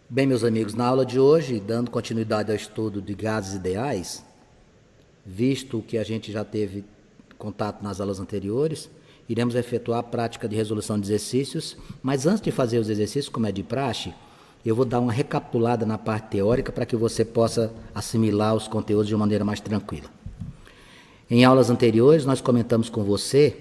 Bem, meus amigos, na aula de hoje, dando continuidade ao estudo de gases ideais, visto que a gente já teve contato nas aulas anteriores, iremos efetuar a prática de resolução de exercícios, mas antes de fazer os exercícios, como é de praxe, eu vou dar uma recapitulada na parte teórica para que você possa assimilar os conteúdos de uma maneira mais tranquila. Em aulas anteriores, nós comentamos com você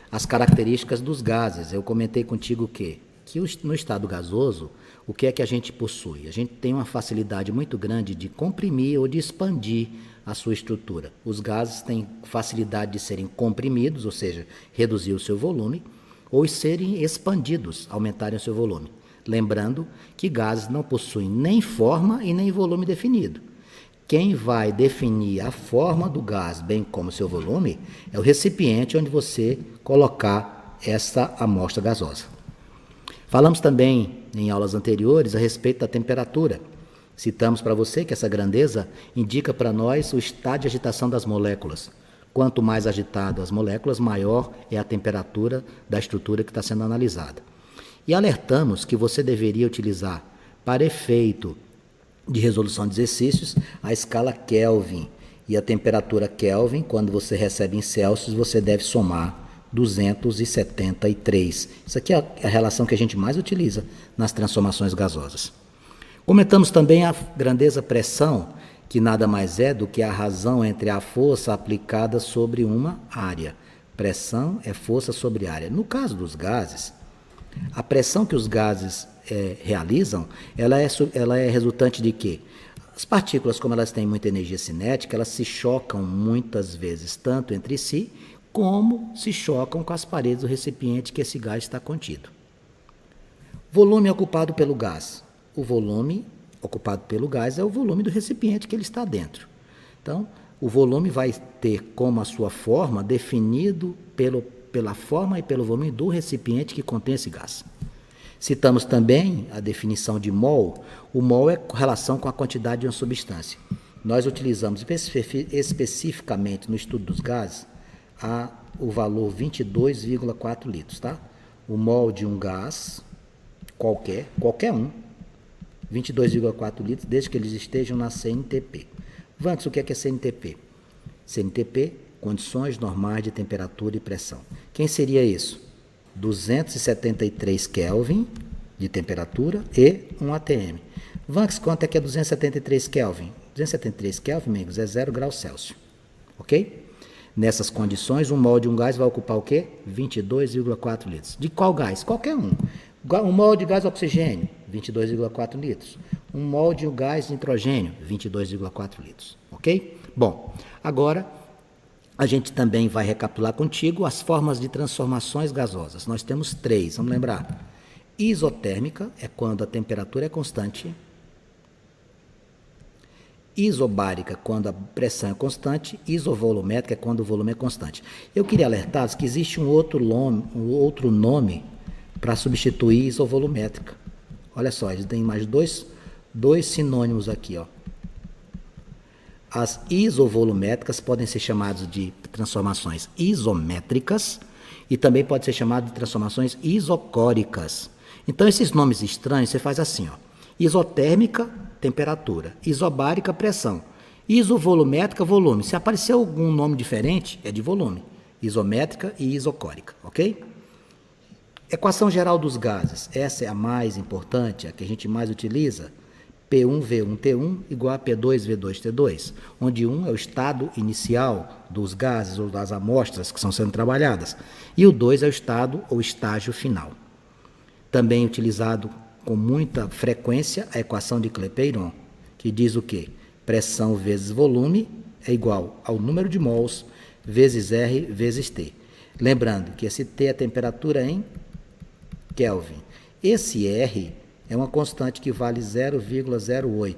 as características dos gases. Eu comentei contigo o quê? Que no estado gasoso, o que é que a gente possui? A gente tem uma facilidade muito grande de comprimir ou de expandir a sua estrutura. Os gases têm facilidade de serem comprimidos, ou seja, reduzir o seu volume, ou serem expandidos, aumentarem o seu volume. Lembrando que gases não possuem nem forma e nem volume definido. Quem vai definir a forma do gás, bem como o seu volume, é o recipiente onde você colocar essa amostra gasosa. Falamos também em aulas anteriores a respeito da temperatura. Citamos para você que essa grandeza indica para nós o estado de agitação das moléculas. Quanto mais agitado as moléculas, maior é a temperatura da estrutura que está sendo analisada. E alertamos que você deveria utilizar, para efeito de resolução de exercícios, a escala Kelvin. E a temperatura Kelvin, quando você recebe em Celsius, você deve somar 273. Isso aqui é a relação que a gente mais utiliza nas transformações gasosas. Comentamos também a grandeza pressão, que nada mais é do que a razão entre a força aplicada sobre uma área. Pressão é força sobre área. No caso dos gases, a pressão que os gases realizam, ela é resultante de quê? As partículas, como elas têm muita energia cinética, elas se chocam muitas vezes, tanto entre si, como se chocam com as paredes do recipiente que esse gás está contido. Volume ocupado pelo gás. O volume ocupado pelo gás é o volume do recipiente que ele está dentro. Então, o volume vai ter como a sua forma definido pela forma e pelo volume do recipiente que contém esse gás. Citamos também a definição de mol. O mol é relação com a quantidade de uma substância. Nós utilizamos especificamente no estudo dos gases o valor 22,4 litros, tá? O mol de um gás, qualquer um, 22,4 litros, desde que eles estejam na CNTP. Vantes, o que é CNTP? CNTP, condições normais de temperatura e pressão. Quem seria isso? 273 Kelvin de temperatura e 1 atm. Vantes, quanto é que é 273 Kelvin? 273 Kelvin, amigos, é 0 graus Celsius. Ok? Nessas condições, um mol de um gás vai ocupar o quê? 22,4 litros. De qual gás? Qualquer um. Um mol de gás oxigênio, 22,4 litros. Um mol de gás nitrogênio, 22,4 litros. Ok? Bom, agora a gente também vai recapitular contigo as formas de transformações gasosas. Nós temos 3, vamos lembrar. Isotérmica é quando a temperatura é constante. Isobárica, quando a pressão é constante. Isovolumétrica é quando o volume é constante. Eu queria alertá-los que existe um outro nome para substituir isovolumétrica. Olha só, eles têm mais dois sinônimos aqui, ó. As isovolumétricas podem ser chamadas de transformações isométricas e também pode ser chamado de transformações isocóricas. Então, esses nomes estranhos, você faz assim, ó. Isotérmica, temperatura. Isobárica, pressão. Isovolumétrica, volume. Se aparecer algum nome diferente, é de volume. Isométrica e isocórica, ok? Equação geral dos gases. Essa é a mais importante, a que a gente mais utiliza. P1V1T1 igual a P2V2T2, onde 1 é o estado inicial dos gases ou das amostras que estão sendo trabalhadas, e o 2 é o estado ou estágio final. Também utilizado com muita frequência a equação de Clapeyron, que diz o quê? Pressão vezes volume é igual ao número de mols vezes R vezes T. Lembrando que esse T é a temperatura em Kelvin. Esse R é uma constante que vale 0,08.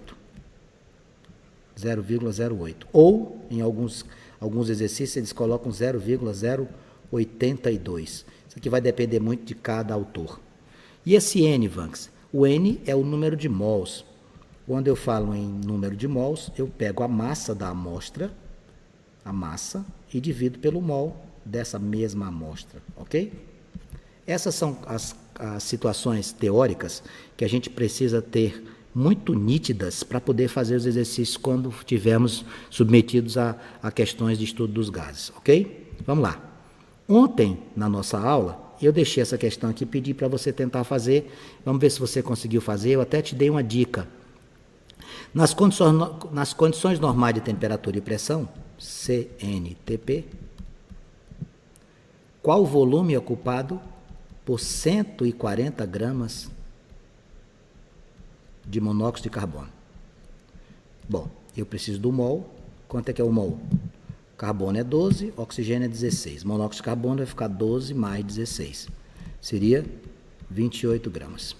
0,08. Ou, em alguns exercícios, eles colocam 0,082. Isso aqui vai depender muito de cada autor. E esse N, Vanks? O N é o número de mols. Quando eu falo em número de mols, eu pego a massa da amostra, a massa, e divido pelo mol dessa mesma amostra, ok? Essas são as situações teóricas que a gente precisa ter muito nítidas para poder fazer os exercícios quando tivermos submetidos a questões de estudo dos gases, ok? Vamos lá. Ontem, na nossa aula, eu deixei essa questão aqui, pedi para você tentar fazer. Vamos ver se você conseguiu fazer. Eu até te dei uma dica. Nas condições normais de temperatura e pressão, CNTP, qual o volume ocupado por 140 gramas de monóxido de carbono? Bom, eu preciso do mol. Quanto é que é o mol? Carbono é 12, oxigênio é 16. Monóxido de carbono vai ficar 12 mais 16. Seria 28 gramas.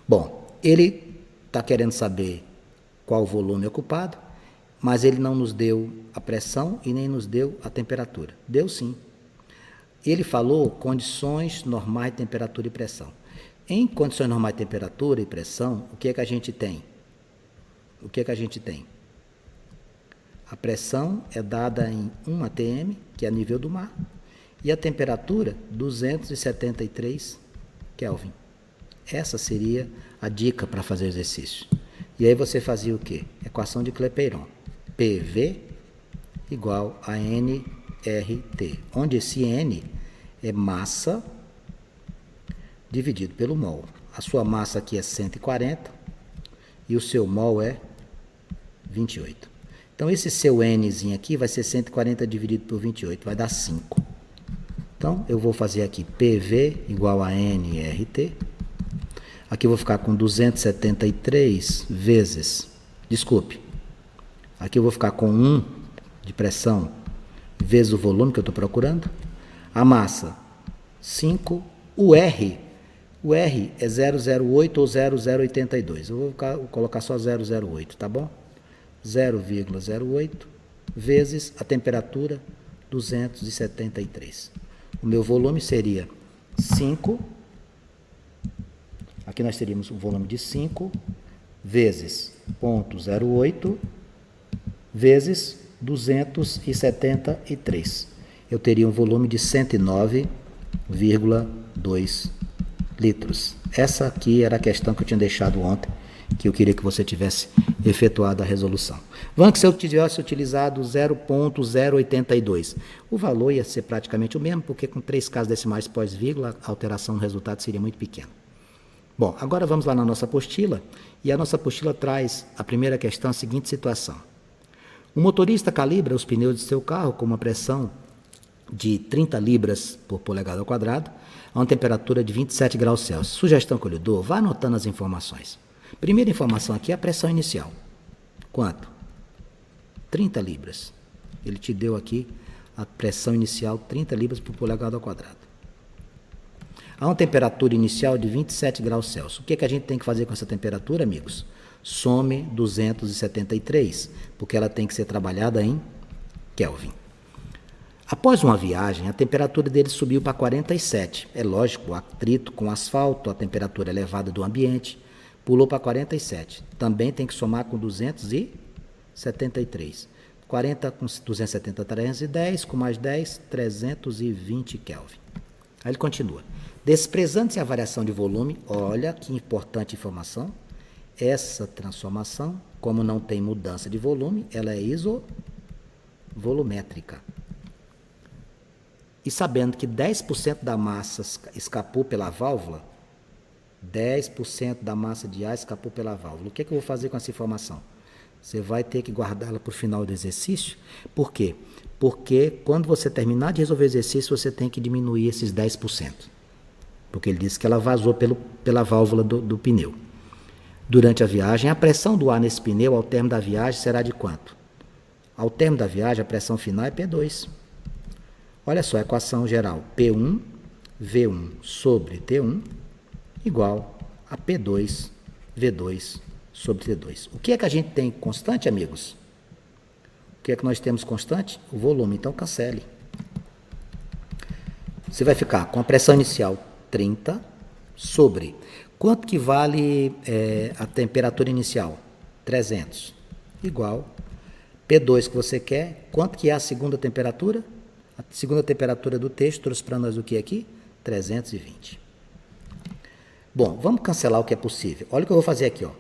Bom, ele está querendo saber qual o volume ocupado, mas ele não nos deu a pressão e nem nos deu a temperatura. Deu sim. Ele falou condições normais de temperatura e pressão. Em condições normais de temperatura e pressão, o que é que a gente tem? O que é que a gente tem? A pressão é dada em 1 atm, que é a nível do mar, e a temperatura 273 Kelvin. Essa seria a dica para fazer o exercício. E aí você fazia o quê? Equação de Clapeyron. PV igual a nRT, onde esse N é massa dividido pelo mol. A sua massa aqui é 140 e o seu mol é 28. Então, esse seu Nzinho aqui vai ser 140 dividido por 28, vai dar 5. Então, eu vou fazer aqui PV igual a nRT. Aqui eu vou ficar com 273 vezes, desculpe, aqui eu vou ficar com 1 de pressão vezes o volume que eu estou procurando. A massa, 5. O R é 008 ou 0082. Eu vou colocar só 008, tá bom? 0,08 vezes a temperatura 273. O meu volume seria 5. Aqui nós teríamos um volume de 5 vezes 0,08 vezes 273. Eu teria um volume de 109,2 litros. Essa aqui era a questão que eu tinha deixado ontem, que eu queria que você tivesse efetuado a resolução. Vamos que se eu tivesse utilizado 0,082, o valor ia ser praticamente o mesmo, porque com 3 casas decimais pós-vírgula, a alteração no resultado seria muito pequena. Bom, agora vamos lá na nossa apostila, e a nossa apostila traz a primeira questão, a seguinte situação. O motorista calibra os pneus de seu carro com uma pressão de 30 libras por polegada ao quadrado, a uma temperatura de 27 graus Celsius. Sugestão que eu lhe dou, vá anotando as informações. Primeira informação aqui é a pressão inicial. Quanto? 30 libras. Ele te deu aqui a pressão inicial 30 libras por polegada ao quadrado. Há uma temperatura inicial de 27 graus Celsius. O que é que a gente tem que fazer com essa temperatura, amigos? Some 273, porque ela tem que ser trabalhada em Kelvin. Após uma viagem, a temperatura dele subiu para 47. É lógico, o atrito com o asfalto, a temperatura elevada do ambiente, pulou para 47. Também tem que somar com 273. 40 com 270, 310, com mais 10, 320 Kelvin. Aí ele continua. Desprezando-se a variação de volume, olha que importante informação, essa transformação, como não tem mudança de volume, ela é isovolumétrica. E sabendo que 10% da massa escapou pela válvula, 10% da massa de ar escapou pela válvula. O que é que eu vou fazer com essa informação? Você vai ter que guardá-la para o final do exercício. Por quê? Porque quando você terminar de resolver o exercício, você tem que diminuir esses 10%. Porque ele disse que ela vazou pela válvula do pneu. Durante a viagem, a pressão do ar nesse pneu ao término da viagem será de quanto? Ao término da viagem, a pressão final é P2. Olha só a equação geral. P1, V1 sobre T1 igual a P2, V2 sobre T2. O que é que a gente tem constante, amigos? O que é que nós temos constante? O volume. Então, cancele. Você vai ficar com a pressão inicial 30 sobre... Quanto que vale a temperatura inicial? 300. Igual. P2 que você quer. Quanto que é a segunda temperatura? A segunda temperatura do texto trouxe para nós o que aqui? 320. Bom, vamos cancelar o que é possível. Olha o que eu vou fazer aqui, ó.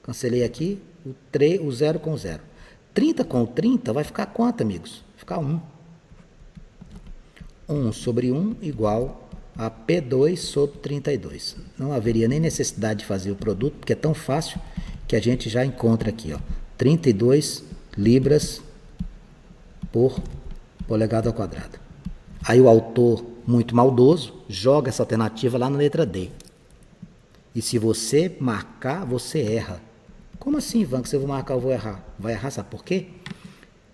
Cancelei aqui o 0 com o 0. 30 com o 30 vai ficar quanto, amigos? Vai ficar 1. 1 sobre 1 igual a P2 sobre 32. Não haveria nem necessidade de fazer o produto, porque é tão fácil que a gente já encontra aqui, ó, 32 libras por polegada ao quadrado. Aí o autor, muito maldoso, joga essa alternativa lá na letra D. E se você marcar, você erra. Como assim, Ivan, que se eu vou marcar eu vou errar? Vai errar, sabe por quê?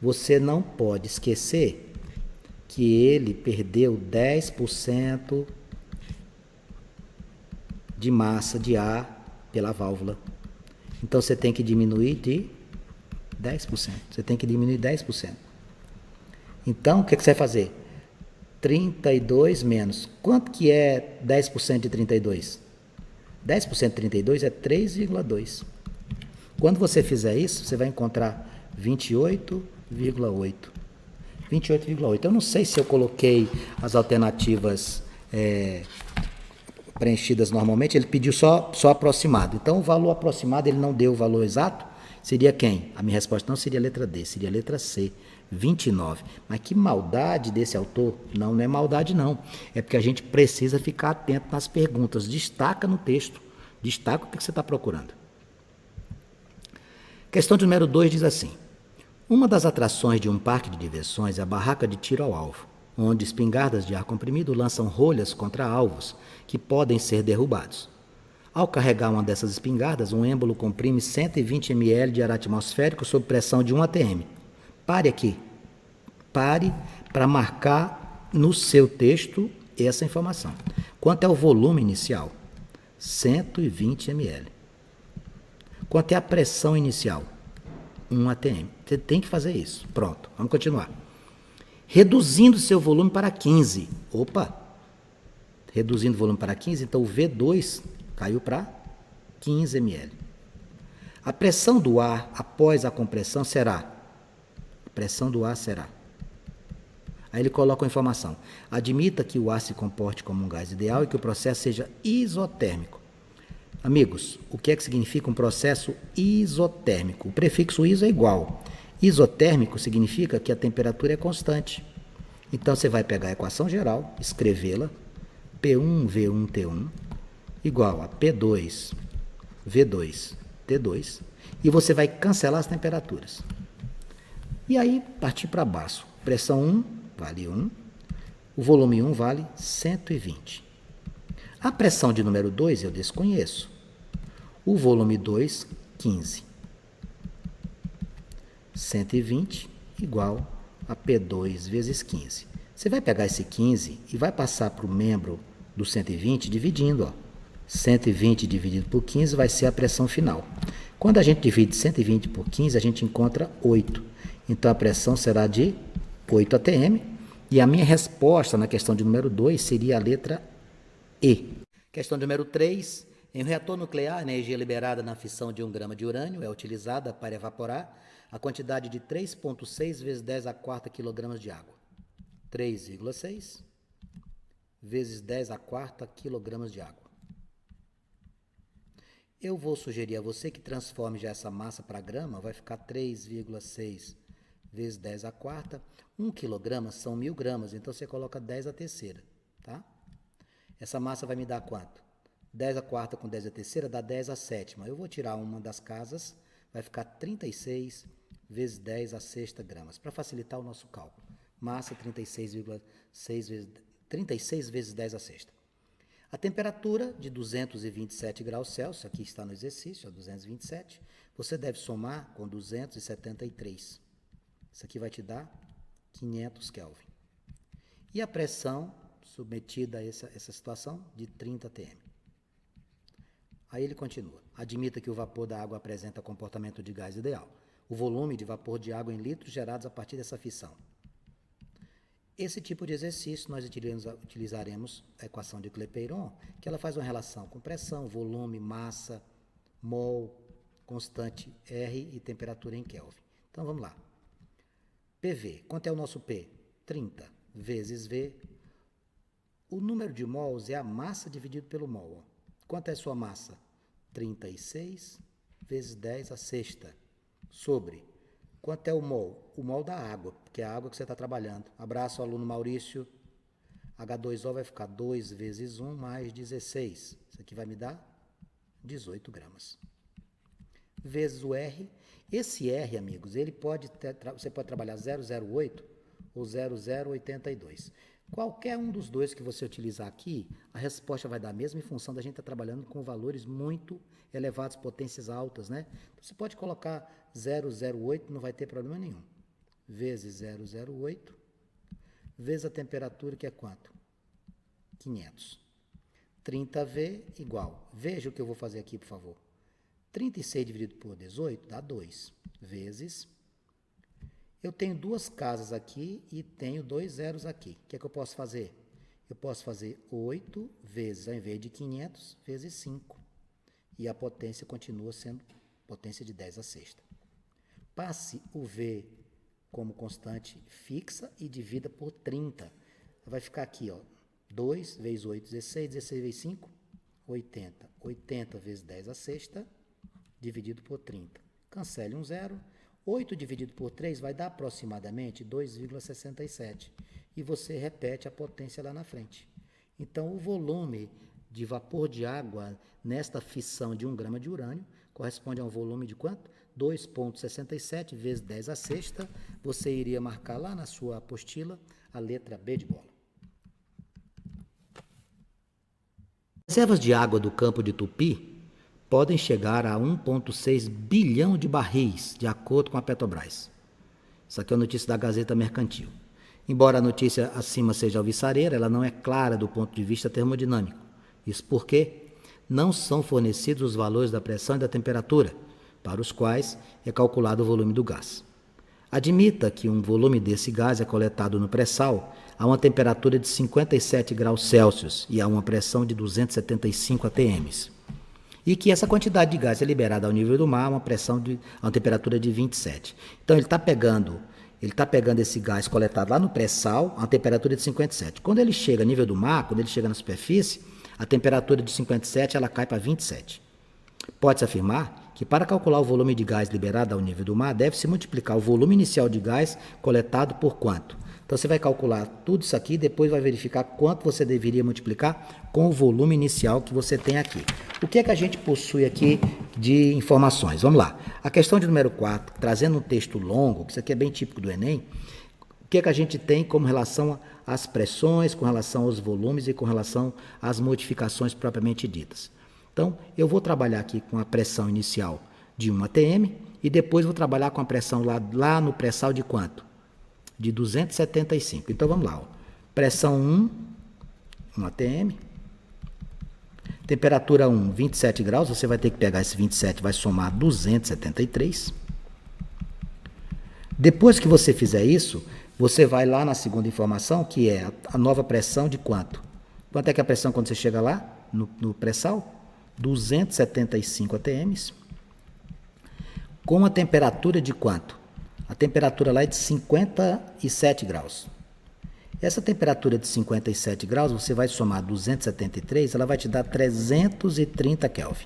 Você não pode esquecer que ele perdeu 10% de massa de ar pela válvula. Então você tem que diminuir de 10%. Você tem que diminuir 10%. Então, o que você vai fazer? 32 menos. Quanto que é 10% de 32? 10% de 32 é 3,2. Quando você fizer isso, você vai encontrar 28,8. 28,8. Eu não sei se eu coloquei as alternativas preenchidas normalmente, ele pediu só aproximado. Então, o valor aproximado, ele não deu o valor exato. Seria quem? A minha resposta não seria a letra D, seria a letra C, 29. Mas que maldade desse autor? Não, não é maldade não. É porque a gente precisa ficar atento nas perguntas. Destaca no texto. Destaca o que você está procurando. Questão de número 2 diz assim: uma das atrações de um parque de diversões é a barraca de tiro ao alvo, onde espingardas de ar comprimido lançam rolhas contra alvos que podem ser derrubados. Ao carregar uma dessas espingardas, um êmbolo comprime 120 ml de ar atmosférico sob pressão de 1 atm. Pare aqui. Pare para marcar no seu texto essa informação. Quanto é o volume inicial? 120 ml. Quanto é a pressão inicial? 1 atm. Você tem que fazer isso. Pronto, vamos continuar. Reduzindo seu volume para 15. Opa! Reduzindo o volume para 15, então o V2 caiu para 15 ml. A pressão do ar após a compressão será? A pressão do ar será. Aí ele coloca a informação. Admita que o ar se comporte como um gás ideal e que o processo seja isotérmico. Amigos, o que é que significa um processo isotérmico? O prefixo iso é igual. Isotérmico significa que a temperatura é constante. Então você vai pegar a equação geral, escrevê-la, P1V1T1 igual a P2 V2 T2, e você vai cancelar as temperaturas. E aí partir para baixo. Pressão 1 vale 1, o volume 1 vale 120. A pressão de número 2 eu desconheço. O volume 2, 15. 120 igual a P2 vezes 15. Você vai pegar esse 15 e vai passar para o membro do 120 dividindo, ó. 120 dividido por 15 vai ser a pressão final. Quando a gente divide 120 por 15, a gente encontra 8. Então, a pressão será de 8 atm. E a minha resposta na questão de número 2 seria a letra E. Questão de número 3. Em um reator nuclear, a energia liberada na fissão de 1 grama de urânio é utilizada para evaporar a quantidade de 3,6 vezes 10 a quarta kg de água. 3,6 vezes 10 a quarta kg de água. Eu vou sugerir a você que transforme já essa massa para grama, vai ficar 3,6 vezes 10 a quarta. 1 kg são 1.000 gramas, então você coloca 10 a terceira, tá? Essa massa vai me dar quanto? 10 a quarta com 10 a terceira dá 10 a sétima. Eu vou tirar uma das casas, vai ficar 36 vezes 10 a sexta gramas, para facilitar o nosso cálculo. Massa 36 vezes 10 a sexta. A temperatura de 227 graus Celsius, aqui está no exercício, 227, você deve somar com 273. Isso aqui vai te dar 500 Kelvin. E a pressão submetida a essa situação de 30 atm. Aí ele continua. Admita que o vapor da água apresenta comportamento de gás ideal. O volume de vapor de água em litros gerados a partir dessa fissão. Esse tipo de exercício nós utilizaremos a equação de Clapeyron, que ela faz uma relação com pressão, volume, massa, mol, constante R e temperatura em Kelvin. Então vamos lá. PV, quanto é o nosso P? 30 vezes V. O número de mols é a massa dividido pelo mol. Quanto é a sua massa? 36 vezes 10 a sexta, sobre, quanto é o mol? O mol da água, que é a água que você está trabalhando. Abraço, aluno Maurício. H2O vai ficar 2 vezes 1 mais 16. Isso aqui vai me dar 18 gramas. Vezes o R. Esse R, amigos, ele você pode trabalhar 008 ou 0082. Qualquer um dos dois que você utilizar aqui, a resposta vai dar a mesma em função da gente estar trabalhando com valores muito elevados, potências altas, né? Então, você pode colocar 008, não vai ter problema nenhum. Vezes 008, vezes a temperatura, que é quanto? 500. 30V igual. Veja o que eu vou fazer aqui, por favor. 36 dividido por 18 dá 2. Vezes... Eu tenho duas casas aqui e tenho 2 zeros aqui. O que é que eu posso fazer? Eu posso fazer 8 vezes, ao invés de 500, vezes 5. E a potência continua sendo potência de 10 a sexta. Passe o V como constante fixa e divida por 30. Vai ficar aqui, ó, 2 vezes 8, 16, 16 vezes 5, 80. 80 vezes 10 a sexta, dividido por 30. Cancele um zero. 8 dividido por 3 vai dar aproximadamente 2,67. E você repete a potência lá na frente. Então, o volume de vapor de água nesta fissão de 1 grama de urânio corresponde a um volume de quanto? 2,67 vezes 10 a sexta. Você iria marcar lá na sua apostila a letra B de bola. Reservas de água do campo de Tupi podem chegar a 1,6 bilhão de barris, de acordo com a Petrobras. Isso aqui é uma notícia da Gazeta Mercantil. Embora a notícia acima seja alvissareira, ela não é clara do ponto de vista termodinâmico. Isso porque não são fornecidos os valores da pressão e da temperatura, para os quais é calculado o volume do gás. Admita que um volume desse gás é coletado no pré-sal a uma temperatura de 57 graus Celsius e a uma pressão de 275 atm. E que essa quantidade de gás é liberada ao nível do mar a uma temperatura de 27. Então ele está pegando esse gás coletado lá no pré-sal a uma temperatura de 57. Quando ele chega ao nível do mar, quando ele chega na superfície, a temperatura de 57 ela cai para 27. Pode-se afirmar que para calcular o volume de gás liberado ao nível do mar, deve-se multiplicar o volume inicial de gás coletado por quanto? Então você vai calcular tudo isso aqui e depois vai verificar quanto você deveria multiplicar com o volume inicial que você tem aqui. O que é que a gente possui aqui de informações? Vamos lá. A questão de número 4, trazendo um texto longo, que isso aqui é bem típico do Enem, o que é que a gente tem como relação às pressões, com relação aos volumes e com relação às modificações propriamente ditas. Então, eu vou trabalhar aqui com a pressão inicial de 1 atm e depois vou trabalhar com a pressão lá no pré-sal de quanto? De 275. Então, vamos lá. Ó. Pressão 1 atm. Temperatura 1, 27 graus. Você vai ter que pegar esse 27 e vai somar 273. Depois que você fizer isso, você vai lá na segunda informação, que é a nova pressão de quanto? Quanto é que é a pressão quando você chega lá, no pré-sal? 275 atm. Com a temperatura de quanto? A temperatura lá é de 57 graus. Essa temperatura de 57 graus, você vai somar 273, ela vai te dar 330 Kelvin.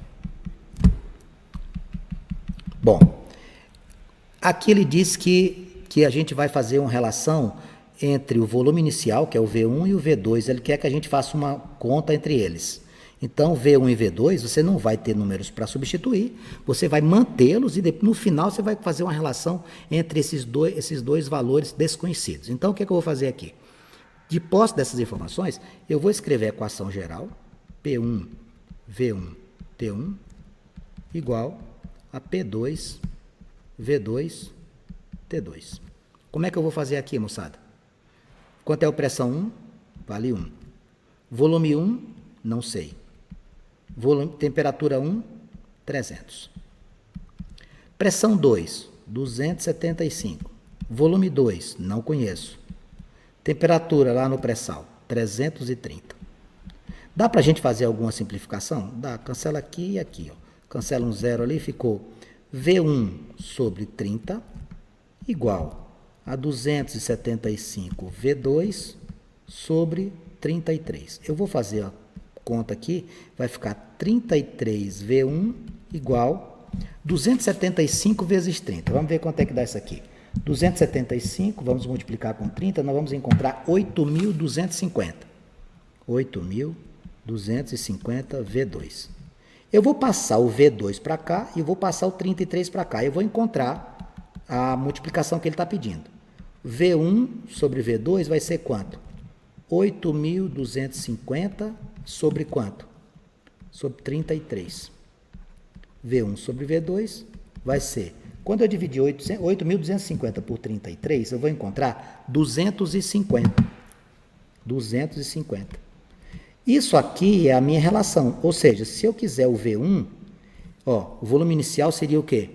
Bom, aqui ele diz que a gente vai fazer uma relação entre o volume inicial, que é o V1, e o V2. Ele quer que a gente faça uma conta entre eles. Então, V1 e V2, você não vai ter números para substituir, você vai mantê-los e no final você vai fazer uma relação entre esses dois valores desconhecidos. Então, o que é que eu vou fazer aqui? De posse dessas informações, eu vou escrever a equação geral, P1, V1, T1, igual a P2, V2, T2. Como é que eu vou fazer aqui, moçada? Quanto é a pressão 1? Vale 1. Volume 1, não sei. Temperatura 1, 300. Pressão 2, 275. Volume 2, não conheço. Temperatura lá no pré-sal, 330. Dá para a gente fazer alguma simplificação? Dá, cancela aqui e aqui. Ó. Cancela um zero ali, ficou V1 sobre 30 igual a 275 V2 sobre 33. Eu vou fazer a conta aqui, vai ficar 33 V1 igual 275 vezes 30. Vamos ver quanto é que dá isso aqui. 275, vamos multiplicar com 30, nós vamos encontrar 8.250. 8.250 V2. Eu vou passar o V2 para cá e vou passar o 33 para cá. Eu vou encontrar a multiplicação que ele está pedindo. V1 sobre V2 vai ser quanto? 8.250 sobre quanto? Sobre 33. V1 sobre V2 vai ser... Quando eu dividir 8.250 por 33, eu vou encontrar 250. 250. Isso aqui é a minha relação. Ou seja, se eu quiser o V1, ó, o volume inicial seria o quê?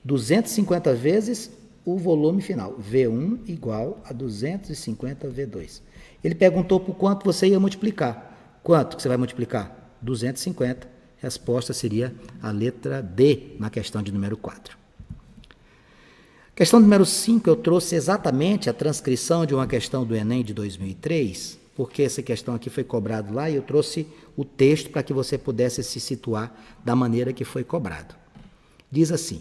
250 vezes o volume final. V1 igual a 250 V2. Ele perguntou por quanto você ia multiplicar. Quanto que você vai multiplicar? 250. Resposta seria a letra D na questão de número 4. Questão número 5, eu trouxe exatamente a transcrição de uma questão do Enem de 2003, porque essa questão aqui foi cobrada lá e eu trouxe o texto para que você pudesse se situar da maneira que foi cobrado. Diz assim: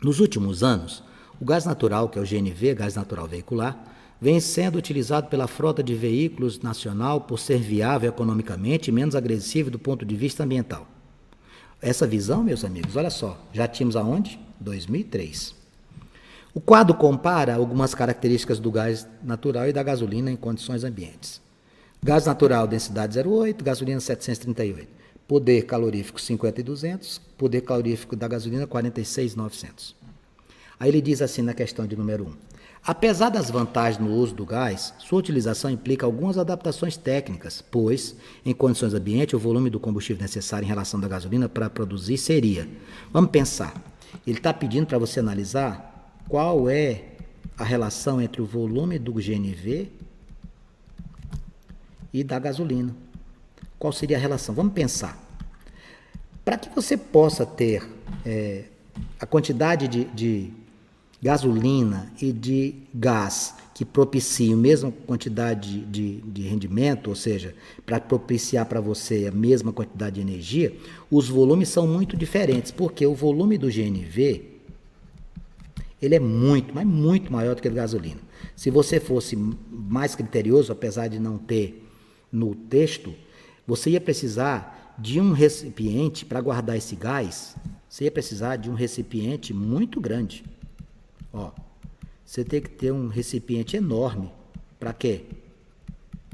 nos últimos anos, o gás natural, que é o GNV, gás natural veicular, vem sendo utilizado pela frota de veículos nacional por ser viável economicamente e menos agressivo do ponto de vista ambiental. Essa visão, meus amigos, olha só, já tínhamos aonde? 2003. O quadro compara algumas características do gás natural e da gasolina em condições ambientes. Gás natural, densidade 0,8, gasolina 738. Poder calorífico 50.200, poder calorífico da gasolina 46.900. Aí ele diz assim na questão de número 1. Apesar das vantagens no uso do gás, sua utilização implica algumas adaptações técnicas, pois, em condições ambientes, o volume do combustível necessário em relação da gasolina para produzir seria... Vamos pensar. Ele está pedindo para você analisar qual é a relação entre o volume do GNV e da gasolina. Qual seria a relação? Vamos pensar. Para que você possa ter a quantidade de gasolina e de gás que propicie a mesma quantidade de rendimento, ou seja, para propiciar para você a mesma quantidade de energia, os volumes são muito diferentes, porque o volume do GNV ele é muito, mas muito maior do que a gasolina. Se você fosse mais criterioso, apesar de não ter no texto, você ia precisar de um recipiente para guardar esse gás, você ia precisar de um recipiente muito grande. Ó, você tem que ter um recipiente enorme. Para quê?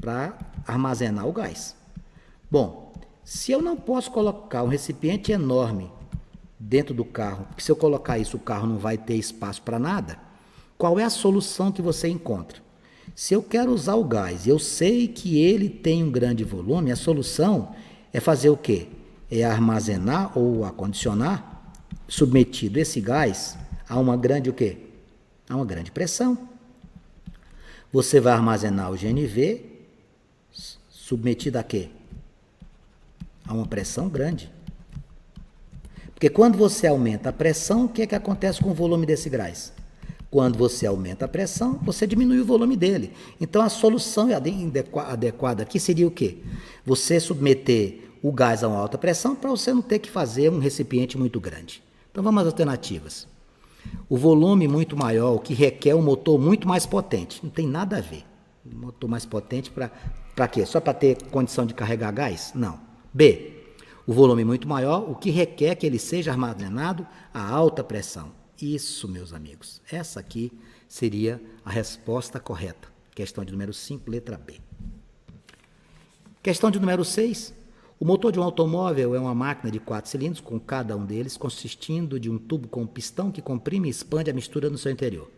Para armazenar o gás. Bom, se eu não posso colocar um recipiente enorme dentro do carro, porque se eu colocar isso, o carro não vai ter espaço para nada, qual é a solução que você encontra? Se eu quero usar o gás e eu sei que ele tem um grande volume, a solução é fazer o quê? É armazenar ou acondicionar, submetido esse gás a uma grande o quê? A uma grande pressão. Você vai armazenar o GNV submetido a quê? A uma pressão grande. Porque quando você aumenta a pressão, o que é que acontece com o volume desse gás? Quando você aumenta a pressão, você diminui o volume dele. Então, a solução adequada aqui seria o quê? Você submeter o gás a uma alta pressão para você não ter que fazer um recipiente muito grande. Então, vamos às alternativas. O volume muito maior, o que requer um motor muito mais potente. Não tem nada a ver. Um motor mais potente para quê? Só para ter condição de carregar gás? Não. B. O volume muito maior, o que requer que ele seja armazenado a alta pressão. Isso, meus amigos. Essa aqui seria a resposta correta. Questão de número 5, letra B. Questão de número 6. O motor de um automóvel é uma máquina de 4 cilindros, com cada um deles consistindo de um tubo com pistão que comprime e expande a mistura no seu interior.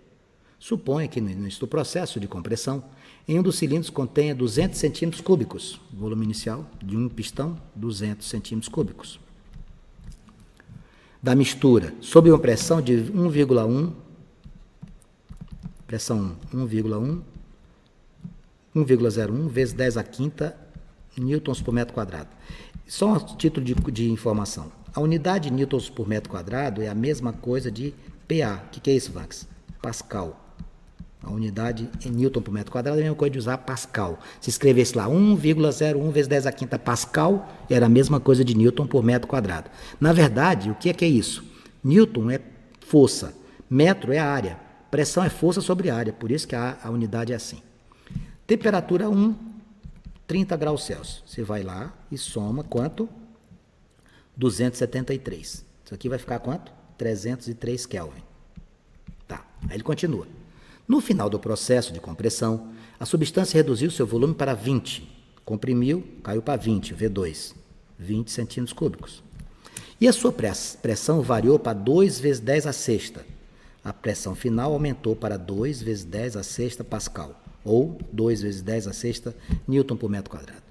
Suponha que no início do processo de compressão, em um dos cilindros contenha 200 centímetros cúbicos. Volume inicial de um pistão, 200 centímetros cúbicos. Da mistura, sob uma pressão de 1,1, pressão 1,01 vezes 10 a quinta newtons por metro quadrado. Só um título de informação. A unidade de newtons por metro quadrado é a mesma coisa de PA. O que é isso, Vax? Pascal. A unidade em newton por metro quadrado é a mesma coisa de usar Pascal. Se escrevesse lá 1,01 vezes 10 a quinta Pascal, era a mesma coisa de newton por metro quadrado. Na verdade, o que é isso? Newton é força, metro é área, pressão é força sobre área, por isso que a unidade é assim. Temperatura 1, 30 graus Celsius. Você vai lá e soma quanto? 273. Isso aqui vai ficar quanto? 303 Kelvin. Tá, aí ele continua. No final do processo de compressão, a substância reduziu seu volume para 20. Comprimiu, caiu para 20, V2, 20 centímetros cúbicos. E a sua pressão variou para 2 vezes 10 a sexta. A pressão final aumentou para 2 vezes 10 a sexta Pascal, ou 2 vezes 10 a sexta Newton por metro quadrado.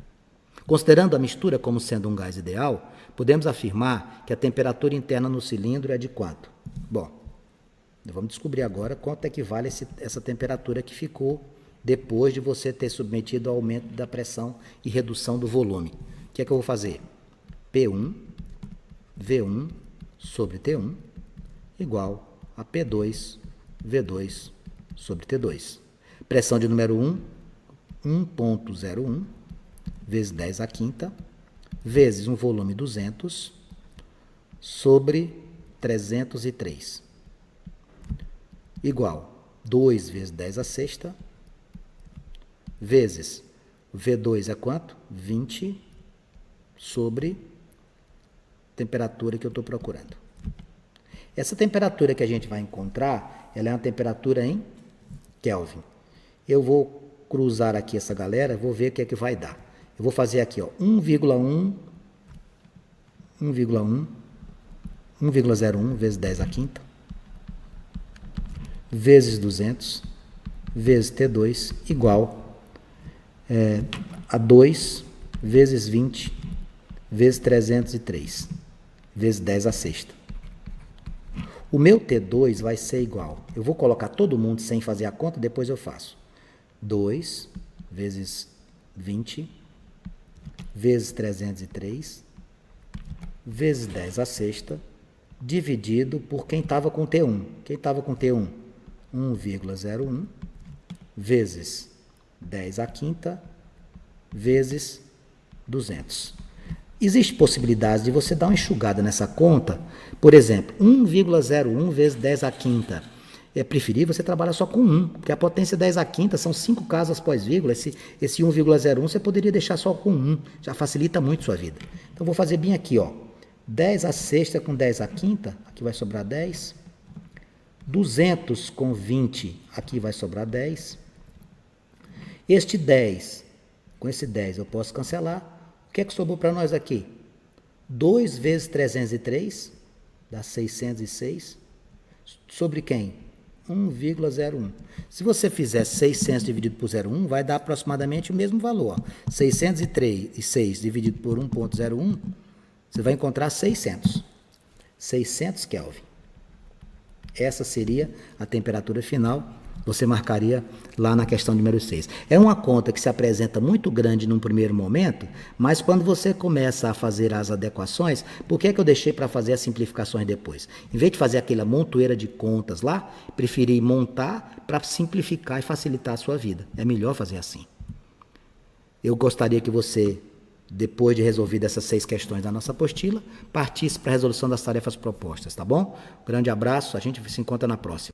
Considerando a mistura como sendo um gás ideal, podemos afirmar que a temperatura interna no cilindro é de quanto? Bom, vamos descobrir agora quanto equivale essa temperatura que ficou depois de você ter submetido ao aumento da pressão e redução do volume. O que é que eu vou fazer? P1, V1 sobre T1 igual a P2, V2 sobre T2. Pressão de número 1, 1,01 vezes 10 a quinta, vezes um volume 200 sobre 303. Igual 2 vezes 10 a sexta, vezes V2 é quanto? 20 sobre temperatura que eu estou procurando. Essa temperatura que a gente vai encontrar, ela é uma temperatura em Kelvin. Eu vou cruzar aqui essa galera, vou ver o que é que vai dar. Eu vou fazer aqui, ó, 1,01 vezes 10 a quinta, vezes 200, vezes T2, igual a 2 vezes 20, vezes 303, vezes 10 a sexta. O meu T2 vai ser igual, eu vou colocar todo mundo sem fazer a conta, depois eu faço. 2 vezes 20, vezes 303, vezes 10 a sexta, dividido por quem estava com T1. Quem estava com T1? 1,01, vezes 10 a quinta, vezes 200. Existe possibilidade de você dar uma enxugada nessa conta. Por exemplo, 1,01 vezes 10 a quinta. É preferível você trabalhar só com 1, porque a potência 10 a quinta são 5 casas pós-vírgula. Esse 1,01 você poderia deixar só com 1, já facilita muito sua vida. Então, vou fazer bem aqui, ó. 10 a sexta com 10 a quinta, aqui vai sobrar 10. 200 com 20, aqui vai sobrar 10. Este 10, com esse 10 eu posso cancelar. O que é que sobrou para nós aqui? 2 vezes 303, dá 606. Sobre quem? 1,01. Se você fizer 600 dividido por 0,1, vai dar aproximadamente o mesmo valor. 606 dividido por 1,01, você vai encontrar 600. 600 Kelvin. Essa seria a temperatura final. Você marcaria lá na questão número 6. É uma conta que se apresenta muito grande num primeiro momento, mas quando você começa a fazer as adequações, por que é que eu deixei para fazer as simplificações depois? Em vez de fazer aquela montoeira de contas lá, preferi montar para simplificar e facilitar a sua vida. É melhor fazer assim. Eu gostaria que você, depois de resolver essas 6 questões da nossa apostila, partisse para a resolução das tarefas propostas, tá bom? Grande abraço, a gente se encontra na próxima.